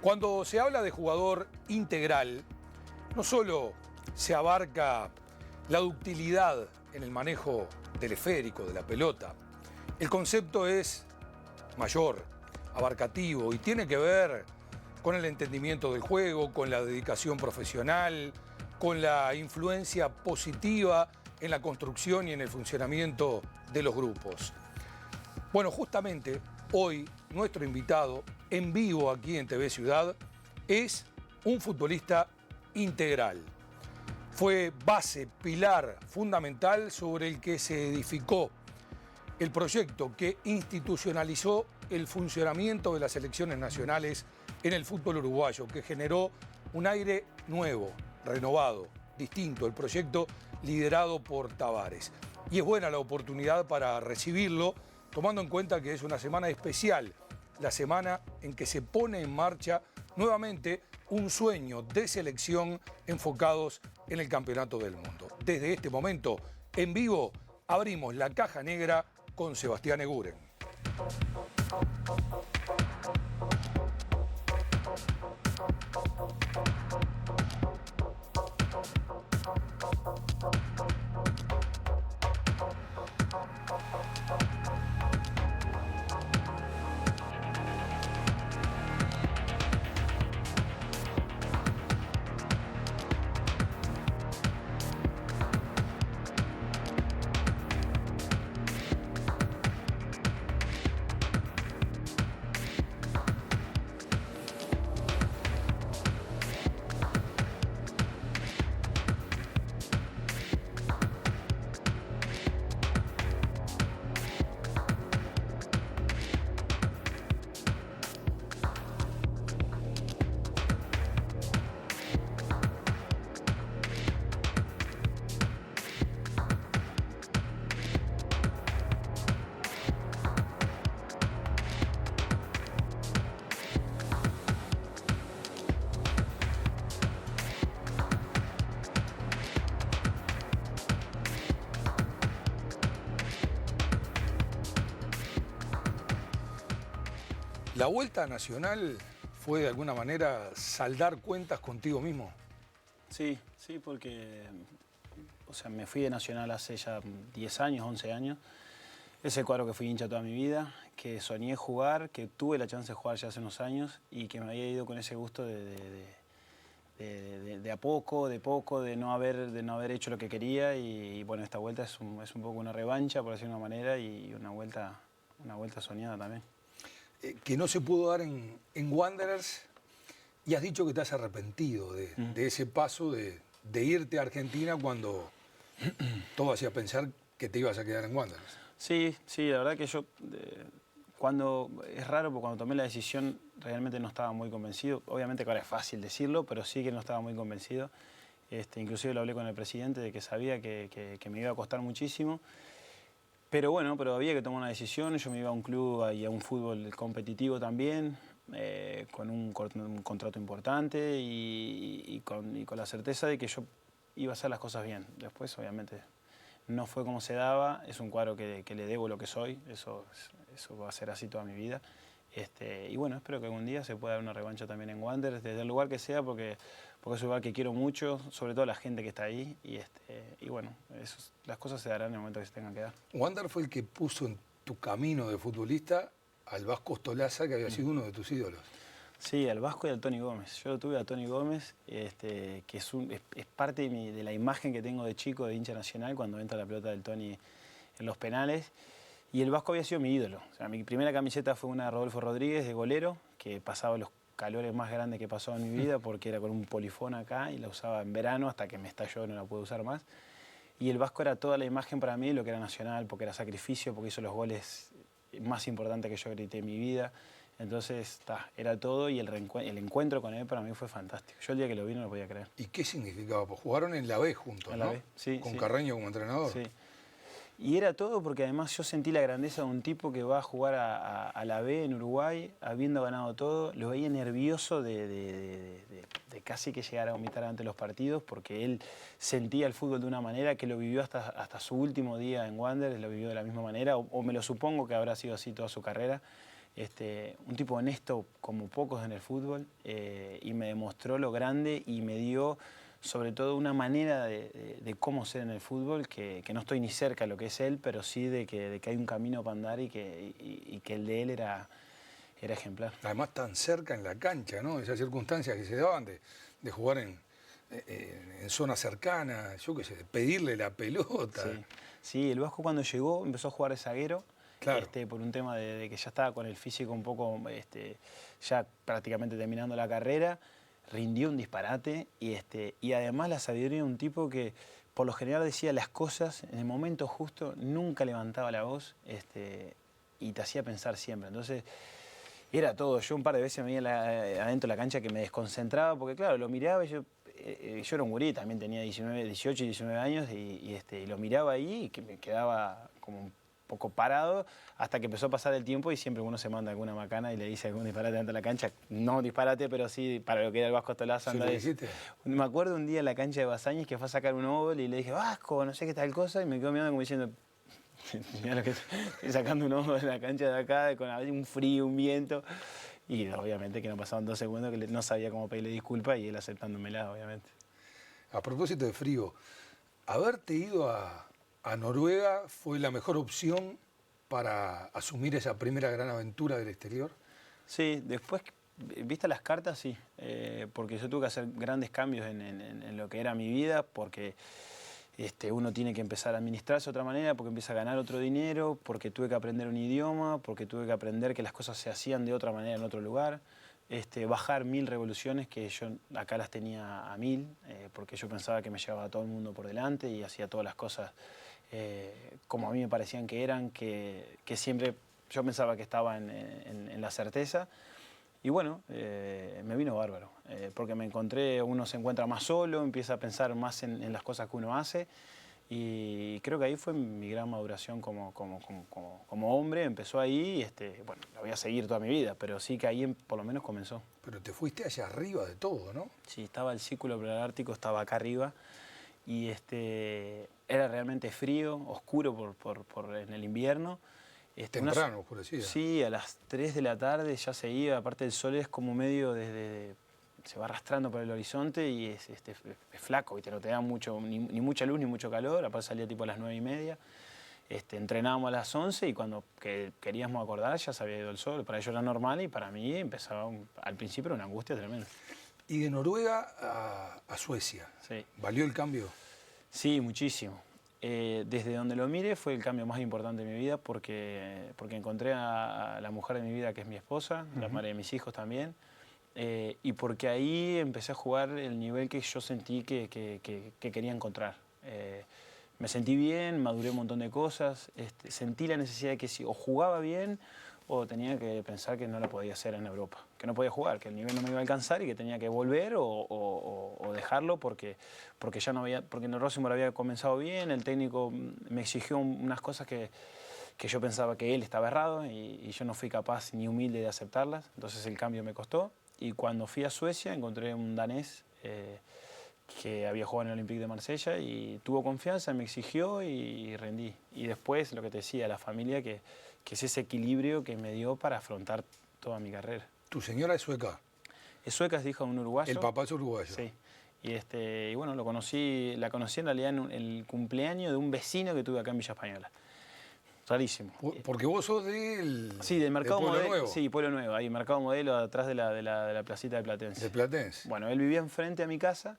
Cuando se habla de jugador integral, no solo se abarca la ductilidad en el manejo del esférico, de la pelota. El concepto es mayor, abarcativo y tiene que ver con el entendimiento del juego, con la dedicación profesional, con la influencia positiva en la construcción y en el funcionamiento de los grupos. Bueno, justamente hoy nuestro invitado en vivo aquí en TV Ciudad es un futbolista integral. Fue base, pilar fundamental sobre el que se edificó el proyecto que institucionalizó el funcionamiento de las selecciones nacionales en el fútbol uruguayo, que generó un aire nuevo, renovado, distinto, el proyecto liderado por Tavares. Y es buena la oportunidad para recibirlo, tomando en cuenta que es una semana especial, la semana en que se pone en marcha nuevamente un sueño de selección enfocados en el Campeonato del Mundo. Desde este momento, en vivo, abrimos la caja negra con Sebastián Eguren. ¿La vuelta nacional fue de alguna manera saldar cuentas contigo mismo? Sí, porque me fui de Nacional hace ya 10 años, 11 años. Ese cuadro que fui hincha toda mi vida, que soñé jugar, que tuve la chance de jugar ya hace unos años y que me había ido con ese gusto de a poco, de no haber hecho lo que quería y bueno, esta vuelta es un poco una revancha, por decirlo de una manera, y una vuelta soñada también. Que no se pudo dar en Wanderers y has dicho que te has arrepentido de ese paso de irte a Argentina cuando todo hacía pensar que te ibas a quedar en Wanderers. Sí, la verdad que yo, es raro porque cuando tomé la decisión realmente no estaba muy convencido. Obviamente que ahora es fácil decirlo, pero sí que no estaba muy convencido. Inclusive lo hablé con el presidente de que sabía que me iba a costar muchísimo. Pero bueno, había que tomar una decisión. Yo me iba a un club y a un fútbol competitivo también, con un contrato importante y con la certeza de que yo iba a hacer las cosas bien. Después, obviamente, no fue como se daba. Es un cuadro que le debo lo que soy. Eso va a ser así toda mi vida. Y bueno, espero que algún día se pueda dar una revancha también en Wanderers, desde el lugar que sea, porque es un lugar que quiero mucho, sobre todo la gente que está ahí. Y bueno, las cosas se darán en el momento que se tengan que dar. Wanderers fue el que puso en tu camino de futbolista al Vasco Ostolaza, que había sido uno de tus ídolos. Sí, al Vasco y al Tony Gómez. Yo lo tuve a Tony Gómez, que es parte de la imagen que tengo de chico, de hincha nacional, cuando entra la pelota del Tony en los penales. Y el Vasco había sido mi ídolo. O sea, mi primera camiseta fue una de Rodolfo Rodríguez, de golero, que pasaba los calores más grandes que pasó en mi vida, porque era con un polifón acá y la usaba en verano hasta que me estalló y no la pude usar más. Y el Vasco era toda la imagen para mí, lo que era Nacional, porque era sacrificio, porque hizo los goles más importantes que yo grité en mi vida. Entonces, era todo y el encuentro con él para mí fue fantástico. Yo el día que lo vi no lo podía creer. ¿Y qué significaba? Pues jugaron en la B juntos, en la ¿no? B, sí. Con Carreño como entrenador. Sí. Y era todo porque además yo sentí la grandeza de un tipo que va a jugar a la B en Uruguay, habiendo ganado todo. Lo veía nervioso de casi que llegar a vomitar ante los partidos, porque él sentía el fútbol de una manera que lo vivió hasta su último día en Wanderers, lo vivió de la misma manera, o me lo supongo que habrá sido así toda su carrera. Un tipo honesto como pocos en el fútbol, y me demostró lo grande y me dio sobre todo una manera de cómo ser en el fútbol, que no estoy ni cerca de lo que es él, pero sí de que hay un camino para andar y que el de él era ejemplar. Además tan cerca en la cancha, ¿no? Esas circunstancias que se daban de jugar en zonas cercanas, yo qué sé, de pedirle la pelota. Sí. Sí, el Vasco cuando llegó empezó a jugar de zaguero. Claro. Por un tema de que ya estaba con el físico un poco, ya prácticamente terminando la carrera, rindió un disparate y además la sabiduría de un tipo que por lo general decía las cosas en el momento justo, nunca levantaba la voz y te hacía pensar siempre. Entonces era todo. Yo un par de veces me veía adentro de la cancha que me desconcentraba porque claro, lo miraba y yo era un gurí, también tenía 18 y 19 años y lo miraba ahí y que me quedaba como un poco parado hasta que empezó a pasar el tiempo y siempre uno se manda alguna macana y le dice algún disparate dentro de la cancha. No disparate, pero sí para lo que era el Vasco Tolaza. ¿Sí Me acuerdo un día en la cancha de Basáñez que fue a sacar un óvol y le dije, Vasco, no sé qué tal cosa, y me quedó mirando como diciendo, mira lo que estoy sacando un óvol en la cancha de acá, con un frío, un viento. Y obviamente que no pasaban 2 segundos, que no sabía cómo pedirle disculpas y él aceptándomela, obviamente. A propósito de frío, haberte ido a Noruega fue la mejor opción para asumir esa primera gran aventura del exterior. Sí, después, vistas las cartas, sí, porque yo tuve que hacer grandes cambios en lo que era mi vida, porque uno tiene que empezar a administrarse de otra manera, porque empieza a ganar otro dinero, porque tuve que aprender un idioma, porque tuve que aprender que las cosas se hacían de otra manera en otro lugar. Bajar 1000 revoluciones que yo acá las tenía a 1000, porque yo pensaba que me llevaba a todo el mundo por delante y hacía todas las cosas como a mí me parecían que eran, que siempre yo pensaba que estaba en la certeza. Y bueno, me vino bárbaro, porque me encontré, uno se encuentra más solo, empieza a pensar más en las cosas que uno hace. Y creo que ahí fue mi gran maduración como hombre, empezó ahí, bueno, la voy a seguir toda mi vida, pero sí que ahí por lo menos comenzó. Pero te fuiste allá arriba de todo, ¿no? Sí, estaba el Círculo Polar Ártico, estaba acá arriba, y era realmente frío, oscuro en el invierno. Temprano, oscurecida. Sí, a las 3 de la tarde ya se iba, aparte el sol es como medio se va arrastrando por el horizonte y es flaco, ¿viste? No te da mucho, ni mucha luz ni mucho calor, aparte salía tipo a las 9:30. Entrenábamos a las 11 y cuando queríamos acordar ya se había ido el sol. Para ellos era normal y para mí empezaba, al principio era una angustia tremenda. ¿Y de Noruega a Suecia? Sí. ¿Valió el cambio? Sí, muchísimo. Desde donde lo mire fue el cambio más importante de mi vida porque encontré a la mujer de mi vida que es mi esposa, la madre de mis hijos también. Y porque ahí empecé a jugar el nivel que yo sentí que quería encontrar. Me sentí bien, maduré un montón de cosas, sentí la necesidad de que si o jugaba bien o tenía que pensar que no la podía hacer en Europa, que no podía jugar, que el nivel no me iba a alcanzar y que tenía que volver o dejarlo porque ya no había, porque en el Rosenborg había comenzado bien, el técnico me exigió unas cosas que yo pensaba que él estaba errado y yo no fui capaz ni humilde de aceptarlas, entonces el cambio me costó. Y cuando fui a Suecia encontré un danés que había jugado en el Olympique de Marsella y tuvo confianza, me exigió y rendí. Y después, lo que te decía, la familia, que es ese equilibrio que me dio para afrontar toda mi carrera. ¿Tu señora es sueca? Es sueca, es hija de un uruguayo. El papá es uruguayo. Sí. Y bueno, la conocí en realidad en el cumpleaños de un vecino que tuve acá en Villa Española. Rarísimo. Porque vos sos del... Sí, del Mercado Pueblo Modelo. Nuevo. Sí, Pueblo Nuevo, ahí, Mercado Modelo, atrás de la placita de Platense. De Platense. Bueno, él vivía enfrente a mi casa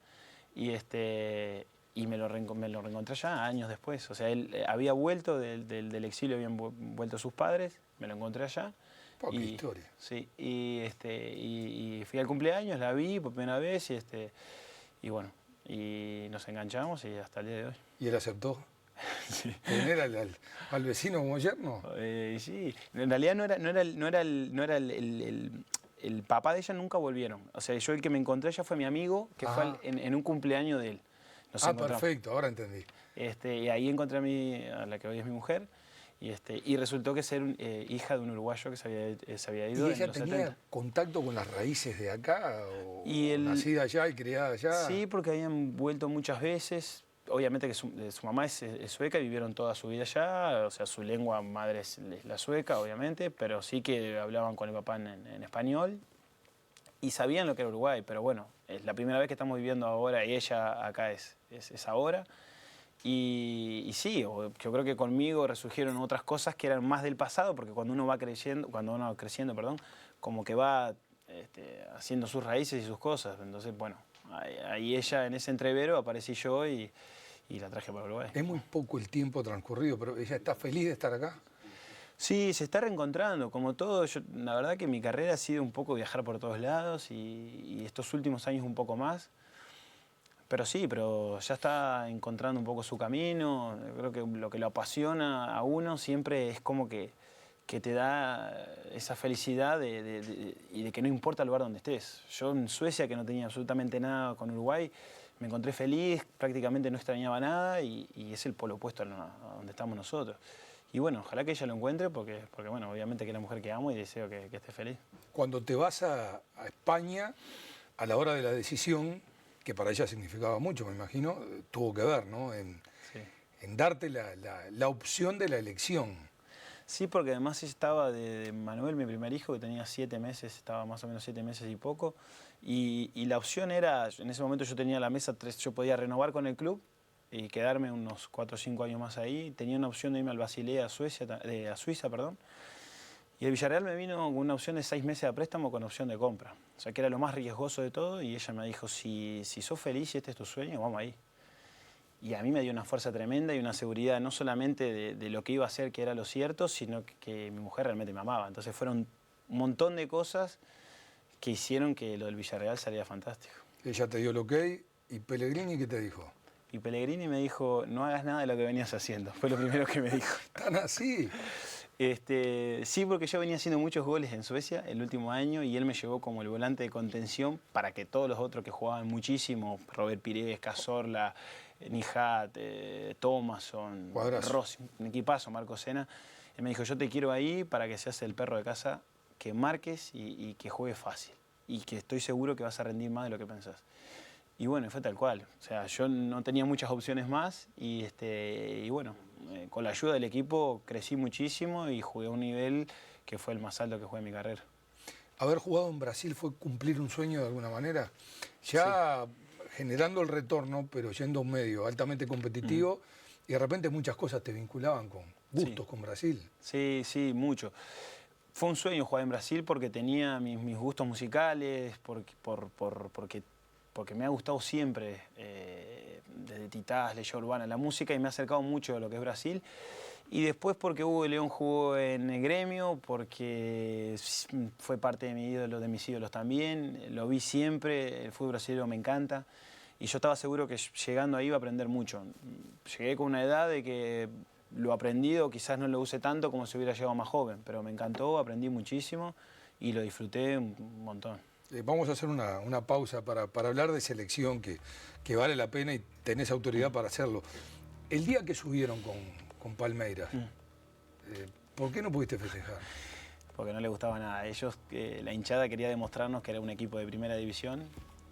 y me lo reencontré allá años después. O sea, él había vuelto del exilio, habían vuelto sus padres, me lo encontré allá. Qué historia. Sí, y fui al cumpleaños, la vi por primera vez y bueno, y nos enganchamos y hasta el día de hoy. ¿Y él aceptó? Sí. ¿Tener al vecino como yerno? Sí, en realidad no era el papá de ella, nunca volvieron. O sea, yo el que me encontré ella fue mi amigo, que fue en un cumpleaños de él. Nos encontramos. Perfecto, ahora entendí. Y ahí encontré a la que hoy es mi mujer, y resultó que ser hija de un uruguayo que se había ido ¿Y en ella los tenía 70. contacto con las raíces de acá? ¿O nacida allá y criada allá? Sí, porque habían vuelto muchas veces. obviamente que su mamá es sueca y vivieron toda su vida allá, o sea, su lengua madre es la sueca, obviamente, pero sí que hablaban con el papá en español y sabían lo que era Uruguay, pero bueno, es la primera vez que estamos viviendo ahora y ella acá es ahora. Y sí, yo creo que conmigo resurgieron otras cosas que eran más del pasado, porque cuando uno va creciendo, perdón, como que va haciendo sus raíces y sus cosas. Entonces, bueno, ahí ella en ese entrevero aparecí yo y la traje para Uruguay. Es muy poco el tiempo transcurrido, pero ella está feliz de estar acá. Sí, se está reencontrando, como todo. La verdad que mi carrera ha sido un poco viajar por todos lados y estos últimos años un poco más. Pero sí, pero ya está encontrando un poco su camino. Creo que lo que lo apasiona a uno siempre es como que te da esa felicidad y de que no importa el lugar donde estés. Yo en Suecia, que no tenía absolutamente nada con Uruguay, me encontré feliz, prácticamente no extrañaba nada y es el polo opuesto a donde estamos nosotros. Y bueno, ojalá que ella lo encuentre porque bueno, obviamente que es la mujer que amo y deseo que esté feliz. Cuando te vas a España, a la hora de la decisión, que para ella significaba mucho, me imagino, tuvo que ver, ¿no? En darte la opción de la elección. Sí, porque además estaba de Manuel, mi primer hijo, que tenía 7 meses, estaba más o menos 7 meses y poco, y la opción era, en ese momento yo tenía la mesa, yo podía renovar con el club y quedarme unos 4 o 5 años más ahí, tenía una opción de irme al Basilea, a Suiza, perdón. Y el Villarreal me vino con una opción de 6 meses de préstamo con opción de compra. O sea, que era lo más riesgoso de todo y ella me dijo, si sos feliz y este es tu sueño, vamos ahí. Y a mí me dio una fuerza tremenda y una seguridad no solamente de lo que iba a hacer, que era lo cierto, sino que mi mujer realmente me amaba. Entonces fueron un montón de cosas que hicieron que lo del Villarreal saliera fantástico. Ella te dio el ok y Pellegrini, ¿qué te dijo? Y Pellegrini me dijo, no hagas nada de lo que venías haciendo. Fue lo primero que me dijo. ¿Tan así? Sí, porque yo venía haciendo muchos goles en Suecia el último año y él me llevó como el volante de contención para que todos los otros que jugaban muchísimo, Robert Pires, Cazorla, Nihat, Thomason, Rossi, un equipazo, Marco Sena, él me dijo, yo te quiero ahí para que seas el perro de casa, que marques y que juegues fácil y que estoy seguro que vas a rendir más de lo que pensás. Y bueno, fue tal cual. O sea, yo no tenía muchas opciones más y bueno, con la ayuda del equipo crecí muchísimo y jugué a un nivel que fue el más alto que jugué en mi carrera. ¿Haber jugado en Brasil fue cumplir un sueño de alguna manera? Ya generando el retorno, pero yendo a un medio altamente competitivo y de repente muchas cosas te vinculaban con gustos con Brasil. Sí, sí, mucho. Fue un sueño jugar en Brasil porque tenía mis gustos musicales, porque me ha gustado siempre, desde Titás, Legión Urbana, la música, y me ha acercado mucho a lo que es Brasil. Y después porque Hugo de León jugó en el Gremio, porque fue parte de de mis ídolos también, lo vi siempre, el fútbol brasileño me encanta, y yo estaba seguro que llegando ahí iba a aprender mucho. Llegué con una edad de que lo aprendido quizás no lo use tanto como si hubiera llegado más joven, pero me encantó, aprendí muchísimo y lo disfruté un montón. Vamos a hacer una pausa para hablar de selección que vale la pena y tenés autoridad para hacerlo. El día que subieron con Palmeiras, ¿por qué no pudiste festejar? Porque no les gustaba nada. Ellos, la hinchada quería demostrarnos que era un equipo de primera división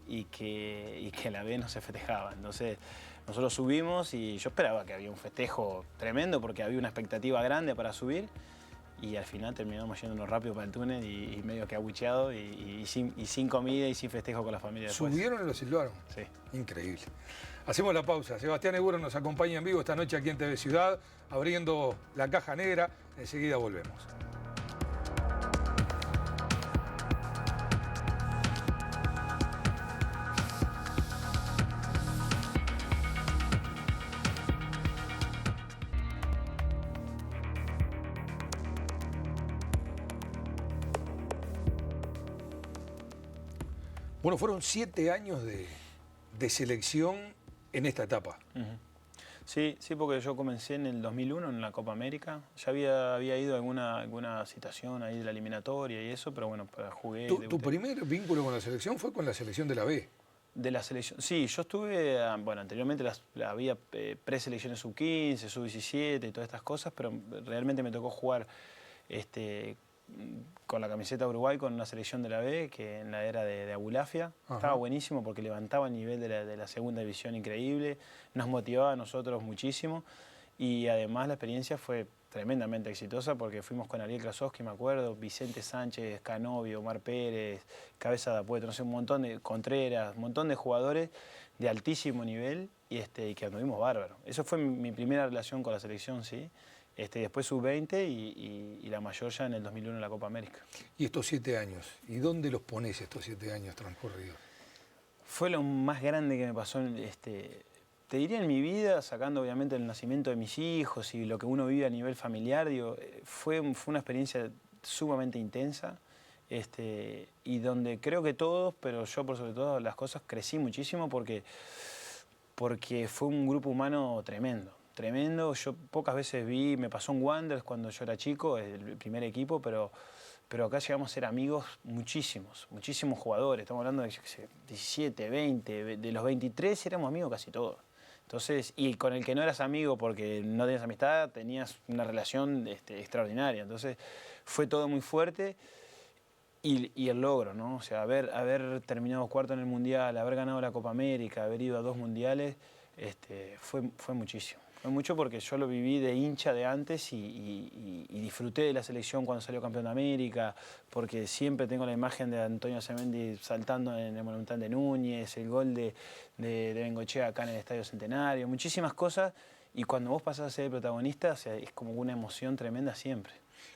y que la B no se festejaba. Entonces nosotros subimos y yo esperaba que había un festejo tremendo porque había una expectativa grande para subir. Y al final terminamos yéndonos rápido para el túnel y medio que abucheado y sin comida y sin festejo con la familia después. ¿Subieron y lo silbaron? Sí. Increíble. Hacemos la pausa. Sebastián Eguro nos acompaña en vivo esta noche aquí en TV Ciudad, abriendo la caja negra. Enseguida volvemos. Bueno, fueron 7 años de selección en esta etapa. Sí, porque yo comencé en el 2001 en la Copa América. Ya había ido a alguna citación ahí de la eliminatoria y eso, pero bueno, jugué. ¿Tu primer vínculo con la selección fue con la selección de la B? De la selección, sí, yo estuve, bueno, anteriormente había preselecciones sub-15, sub-17 y todas estas cosas, pero realmente me tocó jugar con la camiseta de Uruguay con una selección de la B, que en la era de Abulafia. Estaba buenísimo porque levantaba el nivel de la segunda división increíble, nos motivaba a nosotros muchísimo y además la experiencia fue tremendamente exitosa porque fuimos con Ariel Krasowski, me acuerdo, Vicente Sánchez, Canovio, Omar Pérez, Cabeza de Apuesto, no sé, un montón de Contreras, un montón de jugadores de altísimo nivel y que anduvimos bárbaro. Eso fue mi primera relación con la selección, sí. Después sub-20 y la mayor ya en el 2001 en la Copa América. Y estos 7 años, ¿y dónde los pones estos 7 años transcurridos? Fue lo más grande que me pasó, te diría en mi vida, sacando obviamente el nacimiento de mis hijos y lo que uno vive a nivel familiar, digo, fue una experiencia sumamente intensa y donde creo que todos, pero yo por sobre todo las cosas, crecí muchísimo porque fue un grupo humano tremendo. Tremendo, yo pocas veces me pasó en Wanderers cuando yo era chico, el primer equipo, pero acá llegamos a ser amigos muchísimos jugadores, estamos hablando de 17, 20, de los 23 éramos amigos casi todos. Entonces, y con el que no eras amigo porque no tenías amistad, tenías una relación extraordinaria. Entonces, fue todo muy fuerte y el logro, ¿no? O sea, haber terminado cuarto en el Mundial, haber ganado la Copa América, haber ido a 2 mundiales, fue muchísimo. Fue mucho porque yo lo viví de hincha de antes y disfruté de la selección cuando salió campeón de América, porque siempre tengo la imagen de Antonio Semendi saltando en el Monumental de Núñez, el gol de Bengochea acá en el Estadio Centenario, muchísimas cosas, y cuando vos pasás a ser el protagonista, o sea, es como una emoción tremenda siempre.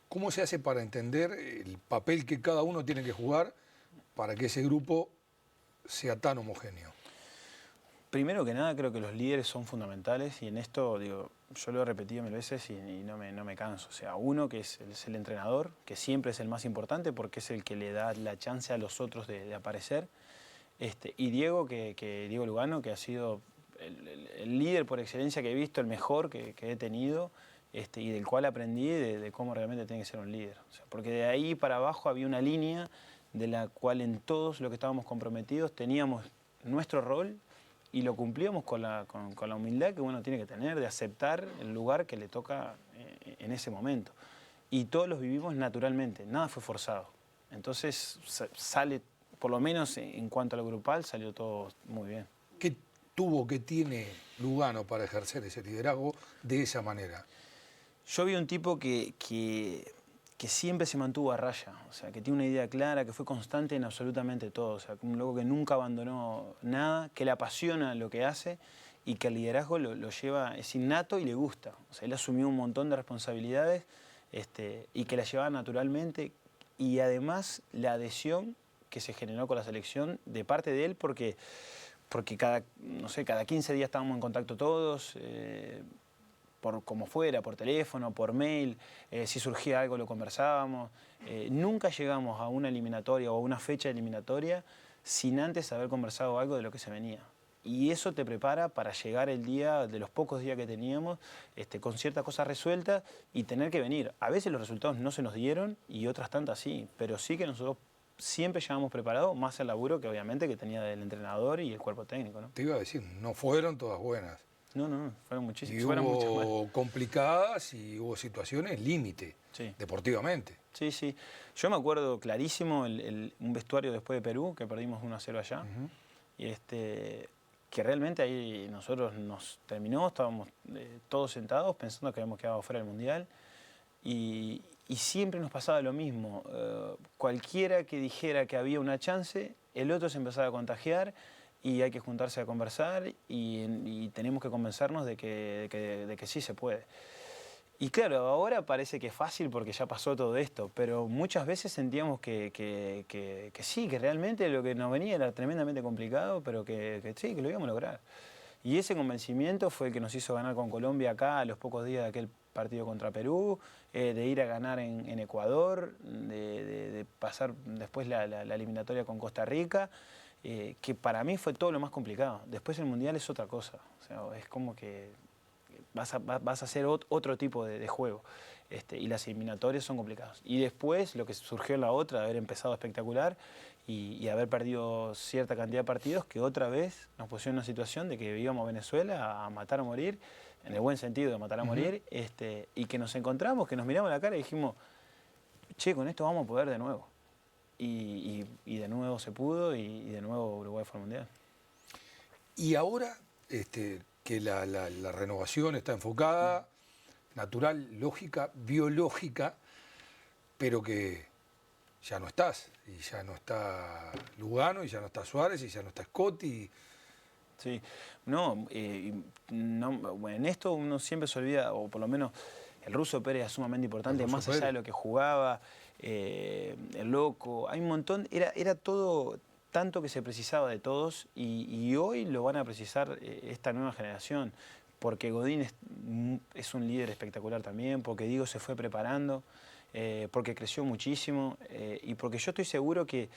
¿Cómo se hace para entender el papel que cada uno tiene que jugar para que ese grupo sea tan homogéneo? Primero que nada, creo que los líderes son fundamentales y en esto, digo, yo lo he repetido 1000 veces y no me canso. O sea, uno que es el entrenador, que siempre es el más importante porque es el que le da la chance a los otros de aparecer. Y Diego, Diego Lugano, que ha sido el líder por excelencia que he visto, el mejor que he tenido y del cual aprendí de cómo realmente tiene que ser un líder. O sea, porque de ahí para abajo había una línea de la cual en todos los que estábamos comprometidos teníamos nuestro rol y lo cumplíamos con la humildad que uno tiene que tener de aceptar el lugar que le toca en ese momento. Y todos los vivimos naturalmente, nada fue forzado. Entonces sale, por lo menos en cuanto a lo grupal, salió todo muy bien. ¿Qué tiene Lugano para ejercer ese liderazgo de esa manera? Yo vi un tipo que siempre se mantuvo a raya, o sea, que tiene una idea clara, que fue constante en absolutamente todo, o sea, un loco que nunca abandonó nada, que le apasiona lo que hace y que el liderazgo lo lleva, es innato y le gusta. O sea, él asumió un montón de responsabilidades y que la llevaba naturalmente y además la adhesión que se generó con la selección de parte de él porque cada 15 días estábamos en contacto todos, como fuera, por teléfono, por mail, si surgía algo lo conversábamos. Nunca llegamos a una eliminatoria o a una fecha eliminatoria sin antes haber conversado algo de lo que se venía. Y eso te prepara para llegar el día, de los pocos días que teníamos, con ciertas cosas resueltas y tener que venir. A veces los resultados no se nos dieron y otras tantas sí, pero sí que nosotros siempre llegamos preparados, más el laburo que obviamente que tenía el entrenador y el cuerpo técnico, ¿no? Te iba a decir, no fueron todas buenas. No, fueron muchísimas. Y hubo complicadas y hubo situaciones límite, sí, deportivamente. Sí. Yo me acuerdo clarísimo un vestuario después de Perú, que perdimos 1-0 allá. Y que realmente ahí nosotros nos terminó, estábamos todos sentados pensando que habíamos quedado fuera del Mundial. Y siempre nos pasaba lo mismo. Cualquiera que dijera que había una chance, el otro se empezaba a contagiar. Y hay que juntarse a conversar y tenemos que convencernos de que sí se puede. Y claro, ahora parece que es fácil porque ya pasó todo esto, pero muchas veces sentíamos que sí, que realmente lo que nos venía era tremendamente complicado, pero que sí, que lo íbamos a lograr. Y ese convencimiento fue el que nos hizo ganar con Colombia acá a los pocos días de aquel partido contra Perú, de ir a ganar en Ecuador, de pasar después la eliminatoria con Costa Rica. Que para mí fue todo lo más complicado. Después el Mundial es otra cosa. O sea, es como que vas a hacer otro tipo de juego. Y las eliminatorias son complicadas. Y después lo que surgió en la otra, haber empezado espectacular y haber perdido cierta cantidad de partidos que otra vez nos pusieron en una situación de que íbamos a Venezuela a matar o morir, en el buen sentido de matar a morir, y que nos encontramos, que nos miramos a la cara y dijimos, che, con esto vamos a poder de nuevo. Y de nuevo se pudo y de nuevo Uruguay fue al Mundial. Y ahora que la renovación está enfocada, natural, lógica, biológica, pero que ya no estás, y ya no está Lugano, y ya no está Suárez, y ya no está Scotti. Sí, no, bueno, en esto uno siempre se olvida, o por lo menos el Ruso Pérez es sumamente importante, más allá de lo que jugaba, el Loco, hay un montón, era todo tanto que se precisaba de todos y hoy lo van a precisar esta nueva generación, porque Godín es un líder espectacular también, porque Diego se fue preparando, porque creció muchísimo y porque yo estoy seguro que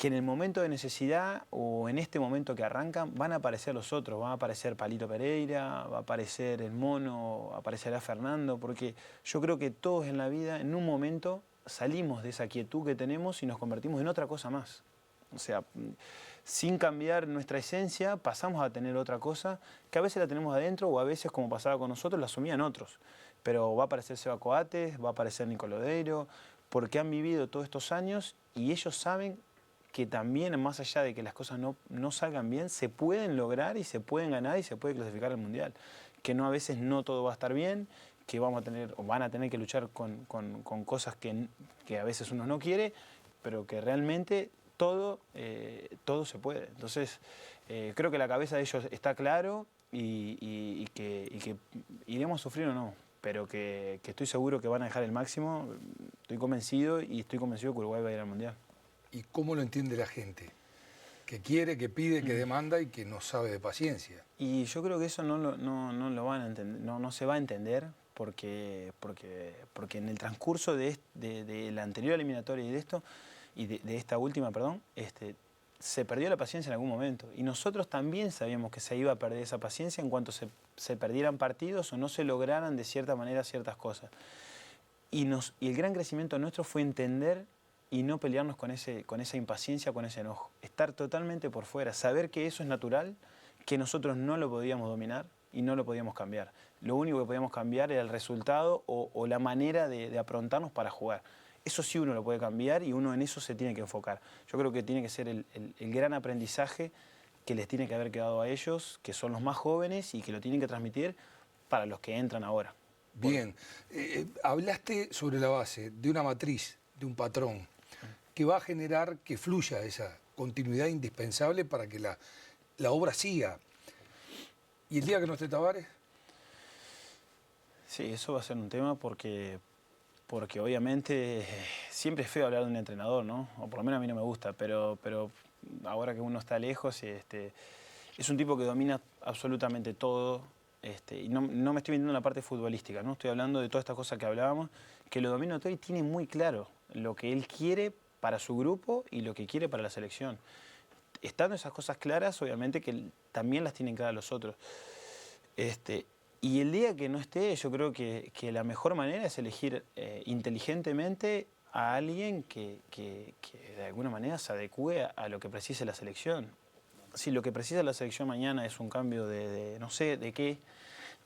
en el momento de necesidad o en este momento que arrancan van a aparecer los otros, va a aparecer Palito Pereira, va a aparecer el Mono, aparecerá Fernando, porque yo creo que todos en la vida en un momento salimos de esa quietud que tenemos y nos convertimos en otra cosa más. O sea, sin cambiar nuestra esencia pasamos a tener otra cosa que a veces la tenemos adentro o a veces, como pasaba con nosotros, la asumían otros. Pero va a aparecer Seba Coates, va a aparecer Nico Lodeiro, porque han vivido todos estos años y ellos saben que también, más allá de que las cosas no salgan bien, se pueden lograr y se pueden ganar y se puede clasificar al Mundial. Que no, a veces no todo va a estar bien, que vamos a tener o van a tener que luchar con cosas que a veces uno no quiere, pero que realmente todo se puede. Entonces, creo que la cabeza de ellos está claro y que iremos a sufrir o no, pero que estoy seguro que van a dejar el máximo, estoy convencido y estoy convencido que Uruguay va a ir al Mundial. ¿Y cómo lo entiende la gente? Que quiere, que pide, que demanda y que no sabe de paciencia. Y yo creo que eso no lo van a entender, no se va a entender porque en el transcurso de la anterior eliminatoria y de esto, y de esta última, perdón, se perdió la paciencia en algún momento. Y nosotros también sabíamos que se iba a perder esa paciencia en cuanto se perdieran partidos o no se lograran de cierta manera ciertas cosas. Y el gran crecimiento nuestro fue entender y no pelearnos con esa impaciencia, con ese enojo. Estar totalmente por fuera, saber que eso es natural, que nosotros no lo podíamos dominar y no lo podíamos cambiar. Lo único que podíamos cambiar era el resultado o la manera de aprontarnos para jugar. Eso sí uno lo puede cambiar y uno en eso se tiene que enfocar. Yo creo que tiene que ser el gran aprendizaje que les tiene que haber quedado a ellos, que son los más jóvenes y que lo tienen que transmitir para los que entran ahora. Bien, hablaste sobre la base de una matriz, de un patrón, que va a generar que fluya esa continuidad indispensable para que la obra siga. ¿Y el día que no esté Tavares? Sí, eso va a ser un tema porque obviamente siempre es feo hablar de un entrenador, ¿no? O por lo menos a mí no me gusta, pero ahora que uno está lejos, es un tipo que domina absolutamente todo. Y no me estoy metiendo en la parte futbolística, ¿no? Estoy hablando de todas estas cosas que hablábamos, que lo domina todo y tiene muy claro lo que él quiere para su grupo y lo que quiere para la selección. Estando esas cosas claras, obviamente que también las tienen claras los otros. Y el día que no esté, yo creo que la mejor manera es elegir inteligentemente a alguien que de alguna manera se adecue a lo que precise la selección. Si lo que precisa la selección mañana es un cambio de no sé de qué,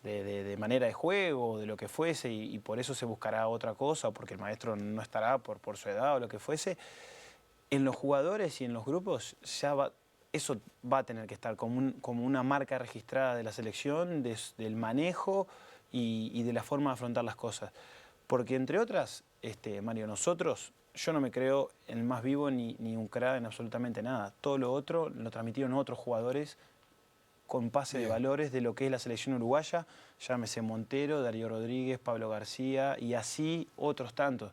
de manera de juego, de lo que fuese, y por eso se buscará otra cosa, porque el maestro no estará por su edad o lo que fuese, en los jugadores y en los grupos eso va a tener que estar como una marca registrada de la selección, del manejo y de la forma de afrontar las cosas. Porque entre otras, Mario, yo no me creo el más vivo ni un crack en absolutamente nada. Todo lo otro lo transmitieron otros jugadores con pase de valores de lo que es la selección uruguaya, llámese Montero, Darío Rodríguez, Pablo García y así otros tantos.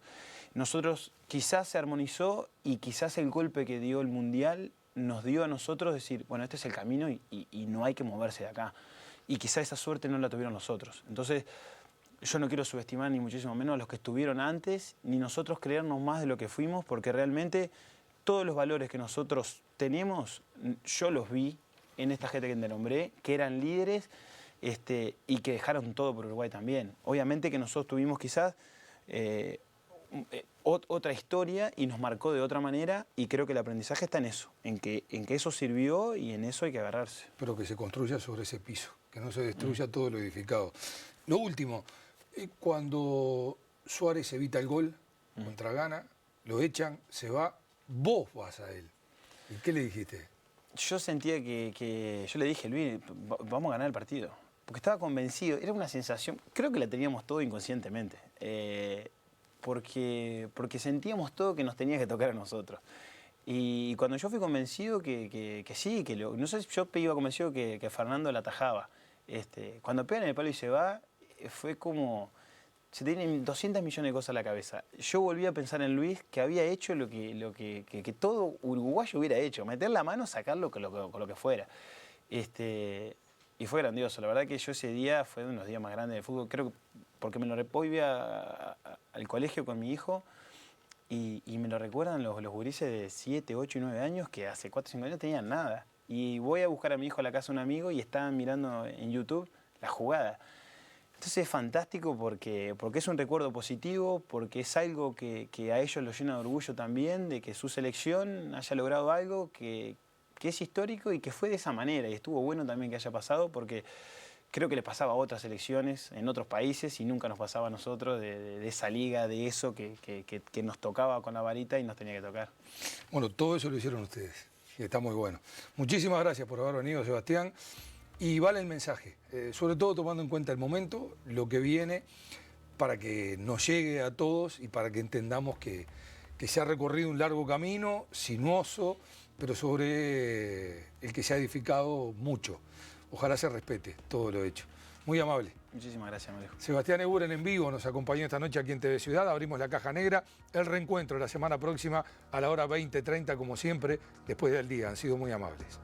Nosotros quizás se armonizó y quizás el golpe que dio el Mundial nos dio a nosotros decir, bueno, este es el camino y no hay que moverse de acá. Y quizás esa suerte no la tuvieron los otros. Entonces, yo no quiero subestimar ni muchísimo menos a los que estuvieron antes, ni nosotros creernos más de lo que fuimos, porque realmente todos los valores que nosotros tenemos, yo los vi en esta gente que te nombré, que eran líderes y que dejaron todo por Uruguay también. Obviamente que nosotros tuvimos quizás otra historia y nos marcó de otra manera, y creo que el aprendizaje está en eso, en que eso sirvió y en eso hay que agarrarse. Pero que se construya sobre ese piso, que no se destruya todo lo edificado. Lo último, cuando Suárez evita el gol, contra Ghana, lo echan, se va, vos vas a él. ¿Y qué le dijiste? Yo sentía yo le dije, Luis, vamos a ganar el partido. Porque estaba convencido, era una sensación, creo que la teníamos todo inconscientemente. Porque sentíamos todo que nos tenía que tocar a nosotros. Y cuando yo fui convencido que sí, no sé si yo iba convencido que Fernando la atajaba. Cuando pegan en el palo y se va, fue como... Se tienen 200 millones de cosas en la cabeza. Yo volví a pensar en Luis, que había hecho lo que todo uruguayo hubiera hecho. Meter la mano, sacarlo con lo que fuera. Y fue grandioso. La verdad que yo ese día fue uno de los días más grandes del fútbol. Creo que porque me lo iba al colegio con mi hijo y me lo recuerdan los gurises de 7, 8 y 9 años que hace 4 o 5 años no tenían nada. Y voy a buscar a mi hijo a la casa de un amigo y estaban mirando en YouTube la jugada. Entonces es fantástico porque es un recuerdo positivo, porque es algo que a ellos los llena de orgullo también, de que su selección haya logrado algo que es histórico y que fue de esa manera. Y estuvo bueno también que haya pasado porque creo que le pasaba a otras selecciones en otros países y nunca nos pasaba a nosotros de esa liga, de eso que nos tocaba con la varita y nos tenía que tocar. Bueno, todo eso lo hicieron ustedes y está muy bueno. Muchísimas gracias por haber venido, Sebastián. Y vale el mensaje, sobre todo tomando en cuenta el momento, lo que viene, para que nos llegue a todos y para que entendamos que se ha recorrido un largo camino, sinuoso, pero sobre el que se ha edificado mucho. Ojalá se respete todo lo hecho. Muy amable. Muchísimas gracias, Mario. Sebastián Eguren en vivo nos acompañó esta noche aquí en TV Ciudad. Abrimos la caja negra. El reencuentro la semana próxima a la hora 20:30, como siempre, después del día. Han sido muy amables.